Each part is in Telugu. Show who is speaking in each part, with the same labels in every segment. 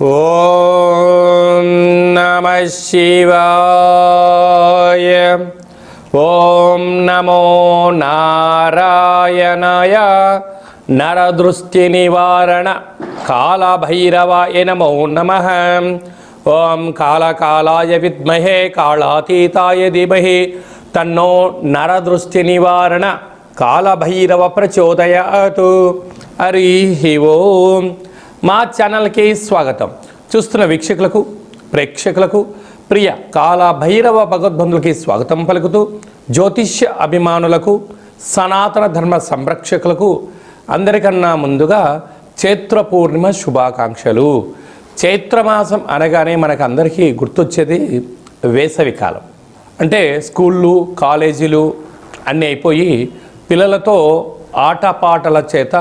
Speaker 1: ఓం నమః శివాయ. ఓం నమో నారాయణాయ. నరదృష్టి నివారణ కాళభైరవాయ నమో నమః. ఓం కాళకాలాయ విద్మహే కాళాతీతాయ ధీమహి తన్నో నరదృష్టి నివారణ కాళభైరవ ప్రచోదయాతు. హరి ఓం. మా ఛానల్కి స్వాగతం. చూస్తున్న వీక్షకులకు, ప్రేక్షకులకు, ప్రియ కాళభైరవ భగవద్బంధులకి స్వాగతం పలుకుతూ, జ్యోతిష్య అభిమానులకు, సనాతన ధర్మ సంరక్షకులకు అందరికన్నా ముందుగా చైత్ర పూర్ణిమ శుభాకాంక్షలు. చైత్రమాసం అనగానే మనకు అందరికీ గుర్తొచ్చేది వేసవి కాలం. అంటే స్కూళ్ళు, కాలేజీలు అన్నీ అయిపోయి పిల్లలతో ఆటపాటల చేత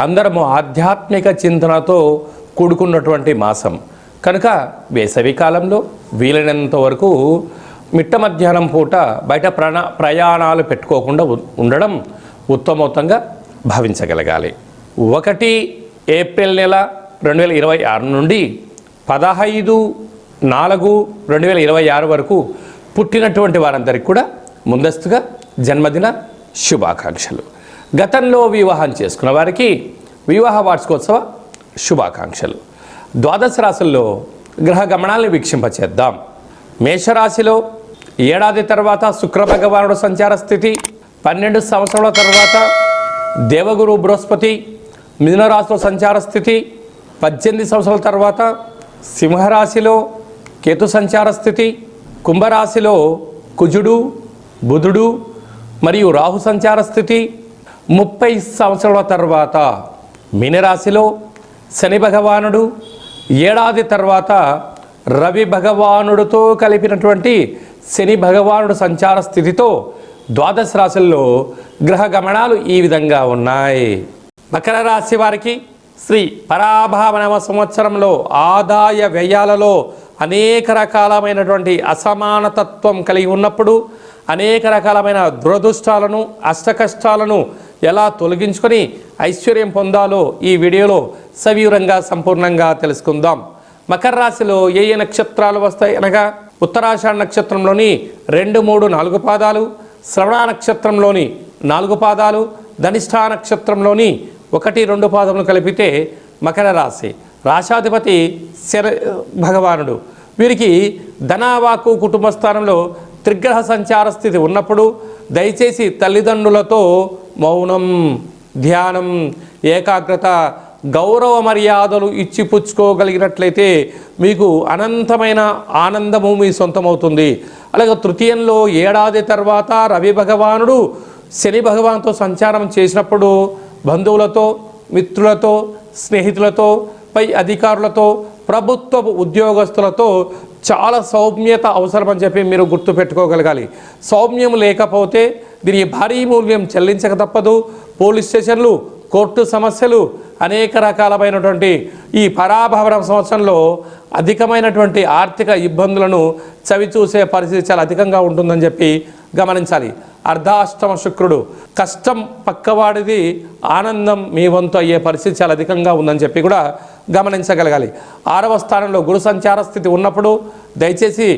Speaker 1: అందరము ఆధ్యాత్మిక చింతనతో కూడుకున్నటువంటి మాసం కనుక వేసవి కాలంలో వీలైనంత వరకు మిట్ట మధ్యాహ్నం పూట బయట ప్రయాణాలు పెట్టుకోకుండా ఉండడం ఉత్తమోత్తంగా భావించగలగాలి. 1 ఏప్రిల్ నెల 2026 నుండి 15/4/2026 వరకు పుట్టినటువంటి వారందరికీ కూడా ముందస్తుగా జన్మదిన శుభాకాంక్షలు. గతంలో వివాహం చేసుకున్న వారికి వివాహ వార్షికోత్సవ శుభాకాంక్షలు. ద్వాదశ రాశుల్లో గ్రహ గమనాలను వీక్షింపచేద్దాం. మేషరాశిలో ఏడాది తర్వాత శుక్ర భగవానుడు సంచార స్థితి, 12 సంవత్సరాల తర్వాత దేవగురు బృహస్పతి మిథునరాశిలో సంచార స్థితి, 18 సంవత్సరాల తర్వాత సింహరాశిలో కేతు సంచార స్థితి, కుంభరాశిలో కుజుడు, బుధుడు మరియు రాహు సంచార స్థితి, 30 సంవత్సరాల తర్వాత మీనరాశిలో శని భగవానుడు, ఏడాది తర్వాత రవి భగవానుడితో కలిపినటువంటి శని భగవానుడు సంచార స్థితితో ద్వాదశ రాశుల్లో గ్రహ గమనాలు ఈ విధంగా ఉన్నాయి. మకర రాశి వారికి శ్రీ పరాభావనవ సంవత్సరంలో ఆదాయ వ్యయాలలో అనేక రకాలమైనటువంటి అసమానతత్వం కలిగి ఉన్నప్పుడు అనేక రకాలమైన దురదృష్టాలను, అష్టకష్టాలను ఎలా తొలగించుకొని ఐశ్వర్యం పొందాలో ఈ వీడియోలో సవివరంగా సంపూర్ణంగా తెలుసుకుందాం. మకర రాశిలో ఏ ఏ నక్షత్రాలు వస్తాయి అనగా ఉత్తరాషాఢ నక్షత్రంలోని 2, 3, 4 పాదాలు, శ్రవణ నక్షత్రంలోని 4 పాదాలు, ధనిష్ఠా నక్షత్రంలోని 1, 2 పాదములు కలిపితే మకర రాశి. రాశాధిపతి శని భగవానుడు. వీరికి ధనవాకు కుటుంబ స్థానంలో త్రిగ్రహ సంచార స్థితి ఉన్నప్పుడు దయచేసి తల్లిదండ్రులతో మౌనం, ధ్యానం, ఏకాగ్రత, గౌరవ మర్యాదలు ఇచ్చిపుచ్చుకోగలిగినట్లయితే మీకు అనంతమైన ఆనందము మీ సొంతమవుతుంది. అలాగే తృతీయంలో ఏడాది తర్వాత రవి భగవానుడు శని భగవానుతో సంచారం చేసినప్పుడు బంధువులతో, మిత్రులతో, స్నేహితులతో, పై అధికారులతో, ప్రభుత్వ ఉద్యోగస్తులతో చాలా సౌమ్యత అవసరమని చెప్పి మీరు గుర్తుపెట్టుకోగలగాలి. సౌమ్యం లేకపోతే దీనికి భారీ మూల్యం చెల్లించక తప్పదు. పోలీస్ స్టేషన్లు, కోర్టు సమస్యలు, అనేక రకాలమైనటువంటి ఈ పరాభవన సంవత్సరంలో అధికమైనటువంటి ఆర్థిక ఇబ్బందులను చవిచూసే పరిస్థితి చాలా అధికంగా ఉంటుందని చెప్పి గమనించాలి. అర్ధాష్టమ శుక్రుడు, కష్టం పక్కవాడిది, ఆనందం మీ వంతు అయ్యే పరిస్థితి చాలా అధికంగా ఉందని చెప్పి కూడా గమనించగలగాలి. 6వ స్థానంలో గురు సంచార స్థితి ఉన్నప్పుడు దయచేసి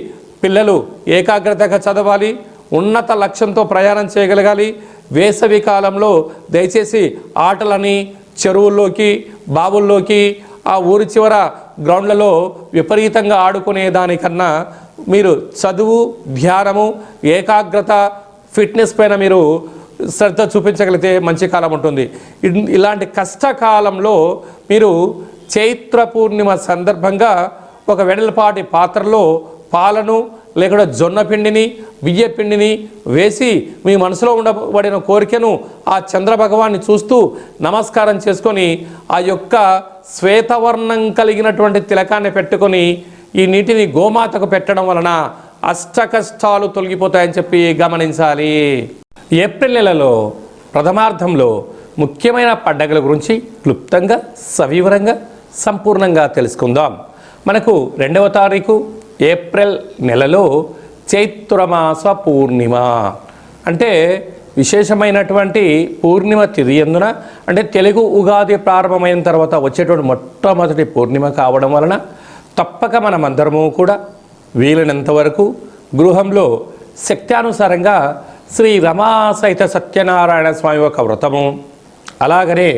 Speaker 1: పిల్లలు ఏకాగ్రతగా చదవాలి, ఉన్నత లక్ష్యంతో ప్రయాణం చేయగలగాలి. వేసవి కాలంలో దయచేసి ఆటలని చెరువుల్లోకి, బావుల్లోకి, ఆ ఊరి చివర గ్రౌండ్లలో విపరీతంగా ఆడుకునే దానికన్నా మీరు చదువు, ధ్యానము, ఏకాగ్రత, ఫిట్నెస్ పైన మీరు శ్రద్ధ చూపించగలిగితే మంచి కాలం ఉంటుంది. ఇలాంటి కష్టకాలంలో మీరు చైత్ర పూర్ణిమ సందర్భంగా ఒక వెడల్పాటి పాత్రలో పాలను లేకుండా జొన్న పిండిని, బియ్య పిండిని వేసి మీ మనసులో ఉండబడిన కోరికను ఆ చంద్ర భగవాన్ని చూస్తూ నమస్కారం చేసుకొని ఆ యొక్క శ్వేతవర్ణం కలిగినటువంటి తిలకాన్ని పెట్టుకొని ఈ నీటిని గోమాతకు పెట్టడం వలన అష్టకష్టాలు తొలగిపోతాయని చెప్పి గమనించాలి. ఏప్రిల్ నెలలో ప్రథమార్థంలో ముఖ్యమైన పండగల గురించి క్లుప్తంగా, సవివరంగా, సంపూర్ణంగా తెలుసుకుందాం. మనకు 2వ తారీఖు ఏప్రిల్ నెలలో చైత్రమాస పూర్ణిమ అంటే విశేషమైనటువంటి పూర్ణిమ తిథి యందున, అంటే తెలుగు ఉగాది ప్రారంభమైన తర్వాత వచ్చేటువంటి మొట్టమొదటి పూర్ణిమ కావడం వలన తప్పక మనమందరము కూడా వీలైనంత వరకు గృహంలో శక్త్యానుసారంగా శ్రీ రమా సహిత సత్యనారాయణ స్వామి యొక్క వ్రతము, అలాగనే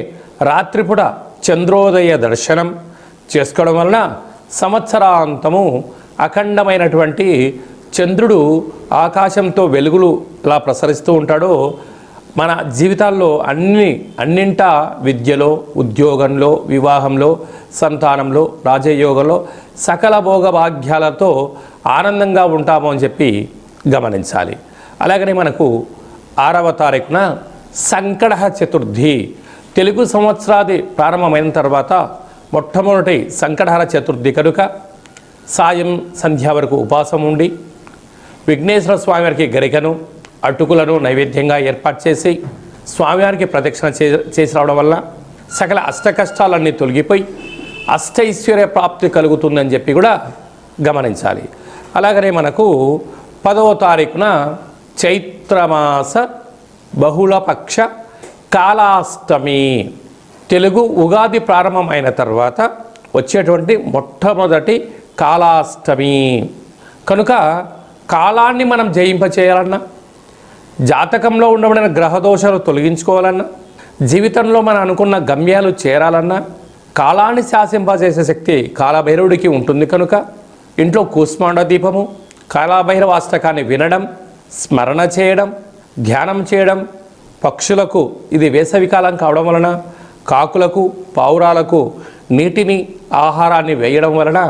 Speaker 1: రాత్రిపూట చంద్రోదయ దర్శనం చేసుకోవడం వలన సంవత్సరాంతము అఖండమైనటువంటి చంద్రుడు ఆకాశంతో వెలుగులు ఎలా ప్రసరిస్తూ ఉంటాడో మన జీవితాల్లో అన్నింటా విద్యలో, ఉద్యోగంలో, వివాహంలో, సంతానంలో, రాజయోగంలో సకల భోగ భాగ్యాలతో ఆనందంగా ఉంటాము అని చెప్పి గమనించాలి. అలాగనే మనకు 6వ తారీఖున సంకటహ చతుర్థి, తెలుగు సంవత్సరాది ప్రారంభమైన తర్వాత మొట్టమొదటి సంకటహర చతుర్థి కనుక సాయం సంధ్య వరకు ఉపవాసం ఉండి విఘ్నేశ్వర స్వామివారికి గరికను, అటుకులను నైవేద్యంగా ఏర్పాటు చేసి స్వామివారికి ప్రదక్షిణ చేసి రావడం వల్ల సకల అష్టకష్టాలన్నీ తొలగిపోయి అష్టైశ్వర్య ప్రాప్తి కలుగుతుందని చెప్పి కూడా గమనించాలి. అలాగనే మనకు 10వ తారీఖున చైత్రమాస బహుళపక్ష కాళాష్టమి, తెలుగు ఉగాది ప్రారంభం అయిన తర్వాత వచ్చేటువంటి మొట్టమొదటి కాళాష్టమి కనుక కాలాన్ని మనం జయింపచేయాలన్నా, జాతకంలో ఉండబడిన గ్రహదోషాలు తొలగించుకోవాలన్నా, జీవితంలో మనం అనుకున్న గమ్యాలు చేరాలన్నా కాలాన్ని శాసింపజేసే శక్తి కాలభైరవుడికి ఉంటుంది కనుక ఇంట్లో కూష్మాండ దీపము, కాలభైరవ అష్టకాన్ని వినడం, స్మరణ చేయడం, ధ్యానం చేయడం, పక్షులకు ఇది వేసవికాలం కావడం వలన కాకులకు, పావురాలకు నీటిని, ఆహారాన్ని వేయడం వలన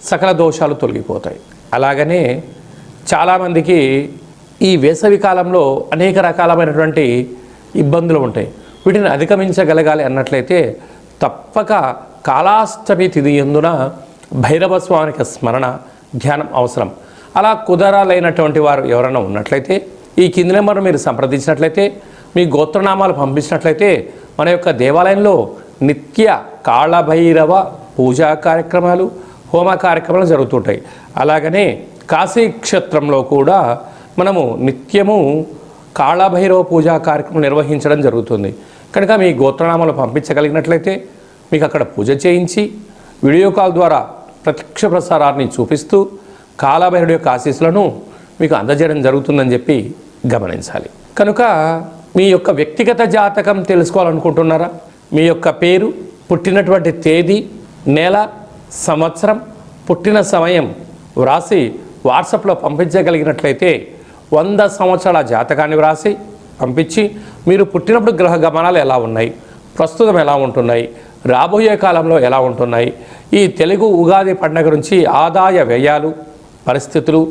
Speaker 1: సకల దోషాలు తొలగిపోతాయి. అలాగనే చాలామందికి ఈ వేసవి కాలంలో అనేక రకాలమైనటువంటి ఇబ్బందులు ఉంటాయి. వీటిని అధిగమించగలగాలి అన్నట్లయితే తప్పక కాళాష్టమి తిథి యందున భైరవ స్వామికి స్మరణ, ధ్యానం అవసరం. అలా కుదరాలైనటువంటి వారు ఎవరైనా ఉన్నట్లయితే ఈ కింది నెంబర్ మీరు సంప్రదించినట్లయితే, మీ గోత్రనామాలు పంపించినట్లయితే మన యొక్క దేవాలయంలో నిత్య కాళభైరవ పూజా కార్యక్రమాలు, హోమ కార్యక్రమాలు జరుగుతుంటాయి. అలాగనే కాశీ క్షేత్రంలో కూడా మనము నిత్యము కాళభైరవ పూజా కార్యక్రమం నిర్వహించడం జరుగుతుంది. కనుక మీ గోత్రనామాలు పంపించగలిగినట్లయితే మీకు అక్కడ పూజ చేయించి వీడియో కాల్ ద్వారా ప్రత్యక్ష ప్రసారాన్ని చూపిస్తూ కాళభైరవుడి యొక్క ఆశీస్సులను మీకు అందజేయడం జరుగుతుందని చెప్పి గమనించాలి. కనుక మీ యొక్క వ్యక్తిగత జాతకం తెలుసుకోవాలనుకుంటున్నారా? మీ యొక్క పేరు, పుట్టినటువంటి తేదీ, నెల, సంవత్సరం, పుట్టిన సమయం వ్రాసి వాట్సాప్లో పంపించగలిగినట్లయితే 100 సంవత్సరాల జాతకాన్ని వ్రాసి పంపించి మీరు పుట్టినప్పుడు గ్రహ గమనాలు ఎలా ఉన్నాయి, ప్రస్తుతం ఎలా ఉంటున్నాయి, రాబోయే కాలంలో ఎలా ఉంటున్నాయి, ఈ తెలుగు ఉగాది పండుగ నుంచి ఆదాయ వ్యయాలు, పరిస్థితులు,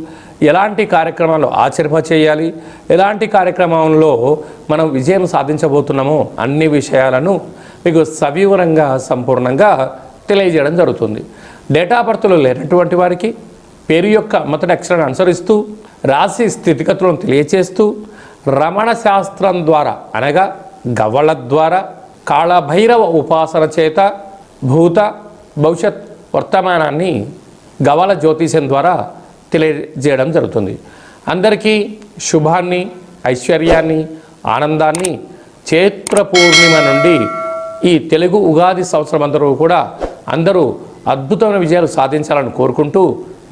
Speaker 1: ఎలాంటి కార్యక్రమాలు ఆచరింపచేయాలి, ఎలాంటి కార్యక్రమంలో మనం విజయం సాధించబోతున్నామో అన్ని విషయాలను మీకు సవివరంగా సంపూర్ణంగా తెలియజేయడం జరుగుతుంది. డేటా బర్త్లో లేనటువంటి వారికి పేరు యొక్క మొదటి అక్షరాన్ని అనుసరిస్తూ రాశి స్థితిగతులను తెలియచేస్తూ రమణ శాస్త్రం ద్వారా అనగా గవ్వల ద్వారా కాళభైరవ ఉపాసన చేత భూత భవిష్యత్ వర్తమానాన్ని గవ్వల జ్యోతిష్యం ద్వారా తెలియజేయడం జరుగుతుంది. అందరికీ శుభాన్ని, ఐశ్వర్యాన్ని, ఆనందాన్ని చైత్ర పూర్ణిమ నుండి ఈ తెలుగు ఉగాది సంవత్సరం అందరూ అద్భుతమైన విజయాలు సాధించాలని కోరుకుంటూ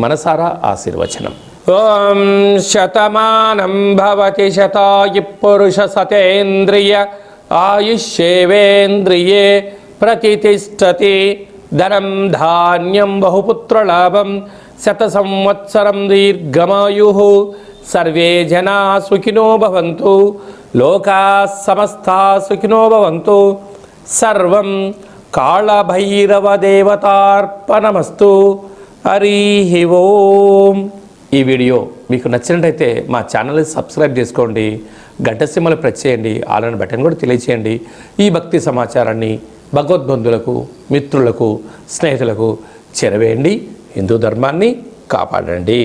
Speaker 1: మనసారా ఆశీర్వచనం. ఓం శతమానం భవతి శతాయు పురుష సతేంద్రియ ఆయుష్యేవేంద్రియే ప్రతిష్టతి ధనం ధాన్యం బహుపుత్రలాభం శత సంవత్సరం దీర్ఘమాయు సర్వే జనా సుఖినో భవంతు లోకా సమస్తా సుఖినో భవంతు సర్వం కాళభైరవ దేవతార్పణమస్తు. హరి ఓం. ఈ వీడియో మీకు నచ్చినట్టయితే మా ఛానల్ని సబ్స్క్రైబ్ చేసుకోండి, గంట సింబల్ ప్రెస్ చేయండి, ఆల్ బటన్ కూడా తెలియచేయండి. ఈ భక్తి సమాచారాన్ని భగవద్బంధులకు, మిత్రులకు, స్నేహితులకు చేరవేయండి. హిందూ ధర్మాన్ని కాపాడండి.